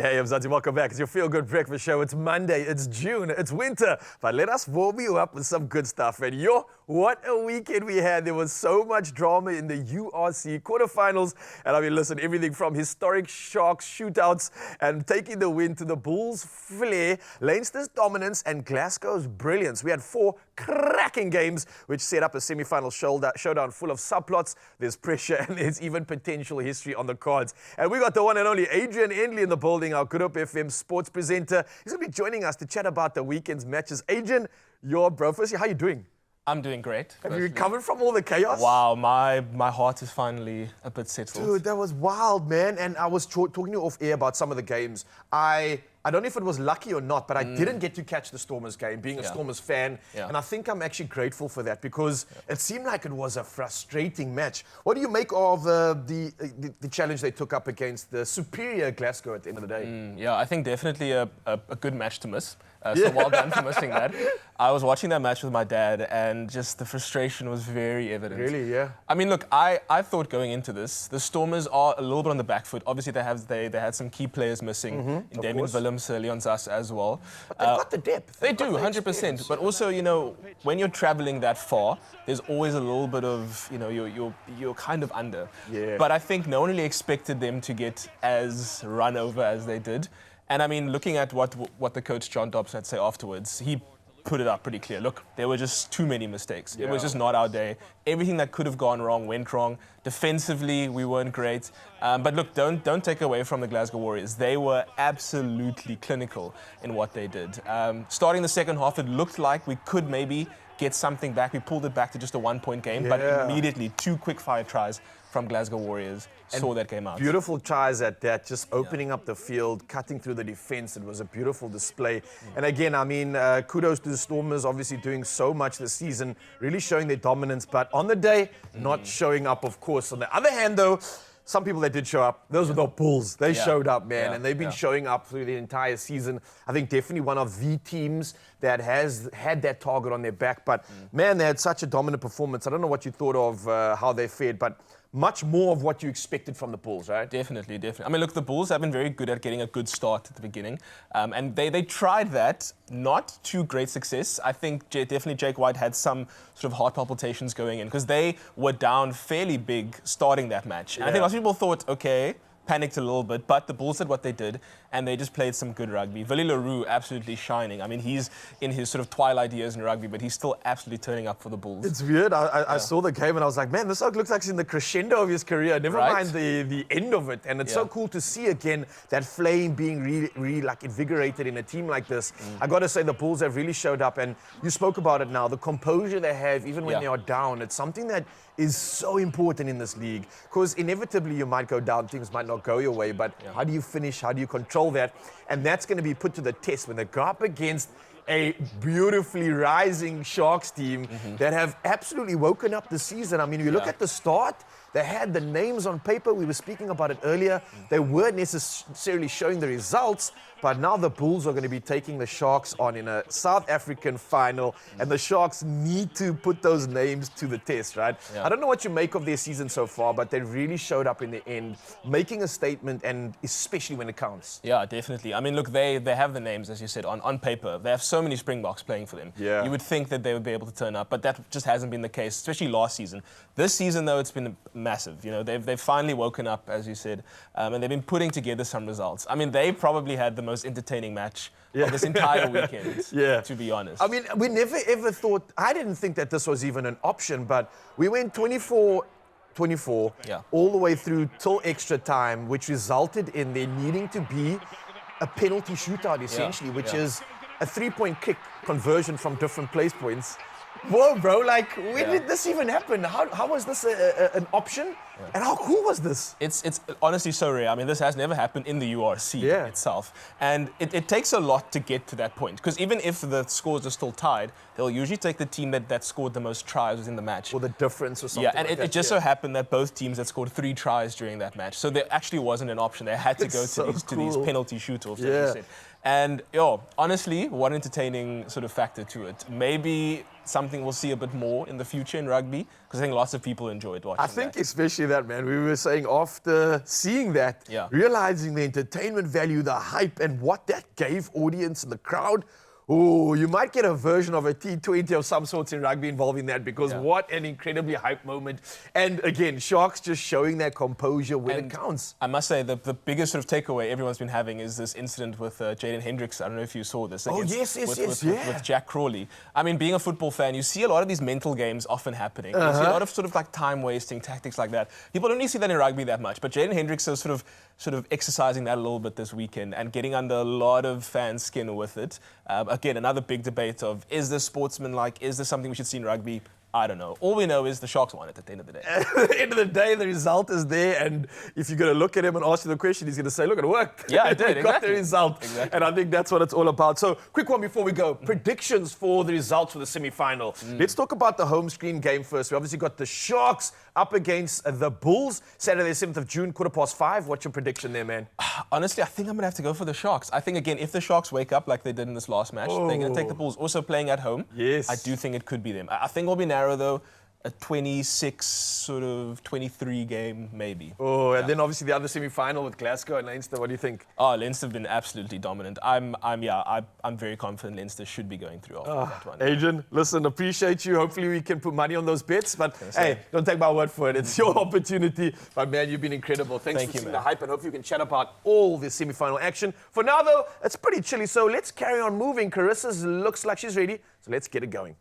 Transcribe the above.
Hey, Mzansi, welcome back. It's your feel-good breakfast show. It's Monday, it's June, it's winter. But let us warm you up with some good stuff. And what a weekend we had. There was so much drama in the URC quarterfinals. And I mean, listen, everything from historic Sharks shootouts and taking the win to the Bulls' flair, Leinster's dominance and Glasgow's brilliance. We had 4 cracking games which set up a semi-final showdown full of subplots. There's pressure and there's even potential history on the cards. And we got the one and only Adrian Endley in the building, our Good Hope FM sports presenter. He's going to be joining us to chat about the weekend's matches. Adrian, firstly, how are you doing? I'm doing great. Have you recovered from all the chaos? Wow, my heart is finally a bit settled. Dude, that was wild, man. And I was talking to you off air about some of the games. I don't know if it was lucky or not, but I didn't get to catch the Stormers game, being a Stormers fan. Yeah. And I think I'm actually grateful for that because it seemed like it was a frustrating match. What do you make of the challenge they took up against the superior Glasgow at the end of the day? Yeah, I think definitely a good match to miss. So well done for missing that. I was watching that match with my dad, and just the frustration was very evident. Really, yeah. I mean, look, I thought going into this, the Stormers are a little bit on the back foot. Obviously, they had some key players missing in Damien Willems, Leon Zas as well. But they've got the depth. They do, 100%. But also, you know, when you're traveling that far, there's always a little bit of, you know, you're kind of under. Yeah. But I think no one really expected them to get as run over as they did. And I mean, looking at what the coach John Dobson had to say afterwards, he put it up pretty clear. Look, there were just too many mistakes. Yeah. It was just not our day. Everything that could have gone wrong went wrong. Defensively, we weren't great. But look, don't take away from the Glasgow Warriors. They were absolutely clinical in what they did. Starting the second half, it looked like we could maybe get something back. We pulled it back to just a 1-point game, but immediately 2 quick-fire tries from Glasgow Warriors saw that game out. Beautiful tries at that, just opening up the field, cutting through the defense. It was a beautiful display. And again, I mean, kudos to the Stormers, obviously doing so much this season, really showing their dominance, but on the day, not showing up, of course. On the other hand, though, some people that did show up, those were the Bulls. They showed up, man, and they've been showing up through the entire season. I think definitely one of the teams that has had that target on their back. But, man, they had such a dominant performance. I don't know what you thought of how they fared, but much more of what you expected from the Bulls, right? Definitely. I mean, look, the Bulls have been very good at getting a good start at the beginning. And they tried that, not to great success. I think definitely Jake White had some sort of heart palpitations going in because they were down fairly big starting that match. And I think lots of people thought, okay, panicked a little bit, but the Bulls did what they did, and they just played some good rugby. Willie Leroux absolutely shining. I mean, he's in his sort of twilight years in rugby, but he's still absolutely turning up for the Bulls. It's weird. I saw the game and I was like, man, this looks like he's in the crescendo of his career. Never mind the end of it. And it's so cool to see again that flame being really like invigorated in a team like this. I got to say the Bulls have really showed up, and you spoke about it now. The composure they have, even when they are down, it's something that is so important in this league because inevitably you might go down, things might not go your way, but how do you finish? How do you control that? And that's going to be put to the test when they go up against a beautifully rising Sharks team that have absolutely woken up this season. I mean, you look at the start, they had the names on paper. We were speaking about it earlier. They weren't necessarily showing the results, but now the Bulls are going to be taking the Sharks on in a South African final, and the Sharks need to put those names to the test, right? I don't know what you make of their season so far, but they really showed up in the end, making a statement, and especially when it counts. Yeah, definitely. I mean, look, they have the names, as you said, on paper. They have so many Springboks playing for them. Yeah. You would think that they would be able to turn up, but that just hasn't been the case, especially last season. This season, though, it's been massive. You know, they've finally woken up, as you said, and they've been putting together some results. I mean, they probably had the most entertaining match of this entire weekend, to be honest. I mean, we never ever thought, I didn't think that this was even an option, but we went 24 all the way through till extra time, which resulted in there needing to be a penalty shootout, essentially, which is a 3-point kick conversion from different place points. Whoa, bro, like, when did this even happen? How was this an option? And how cool was this? It's honestly so rare. I mean, this has never happened in the URC itself. And it takes a lot to get to that point. Because even if the scores are still tied, they'll usually take the team that scored the most tries within the match. Or the difference or something. Yeah, and it just so happened that both teams had scored 3 tries during that match. So there actually wasn't an option. They had to go to these penalty shoot-offs, as you said. And honestly, one entertaining sort of factor to it. Maybe something we'll see a bit more in the future in rugby, because I think lots of people enjoyed watching I think that. especially that, man. We were saying after seeing that, realizing the entertainment value, the hype, and what that gave audience and the crowd. Oh, you might get a version of a T20 of some sorts in rugby involving that, because what an incredibly hype moment. And again, Sharks just showing their composure when it counts. I must say, the biggest sort of takeaway everyone's been having is this incident with Jaden Hendricks. I don't know if you saw this. With Jack Crawley. I mean, being a football fan, you see a lot of these mental games often happening. You see a lot of sort of like time wasting tactics like that. People don't really see that in rugby that much, but Jaden Hendricks is sort of exercising that a little bit this weekend and getting under a lot of fans' skin with it. Again, another big debate of, is this sportsmanlike? Is this something we should see in rugby? I don't know. All we know is the Sharks won it at the end of the day. At the end of the day, the result is there, and if you're going to look at him and ask you the question, he's going to say, look, it worked. Yeah, it did. We got the result. Exactly. And I think that's what it's all about. So, quick one before we go. Predictions for the results for the semi-final. Let's talk about the home screen game first. We obviously got the Sharks up against the Bulls, Saturday, 7th of June, 5:15. What's your prediction there, man? Honestly, I think I'm going to have to go for the Sharks. I think, again, if the Sharks wake up like they did in this last match, they're going to take the Bulls. Also playing at home. Yes. I do think it could be them. I think it'll be narrow, though. A 26, sort of 23 game, maybe. Oh, and then obviously the other semi-final with Glasgow and Leinster. What do you think? Oh, Leinster have been absolutely dominant. I'm very confident Leinster should be going through after that one. Adrian, listen, appreciate you. Hopefully we can put money on those bets. But hey, don't take my word for it. It's your opportunity. But man, you've been incredible. Thanks for seeing the hype, and hopefully we can chat about all the semi-final action. For now, though, it's pretty chilly. So let's carry on moving. Carissa's looks like she's ready. So let's get it going.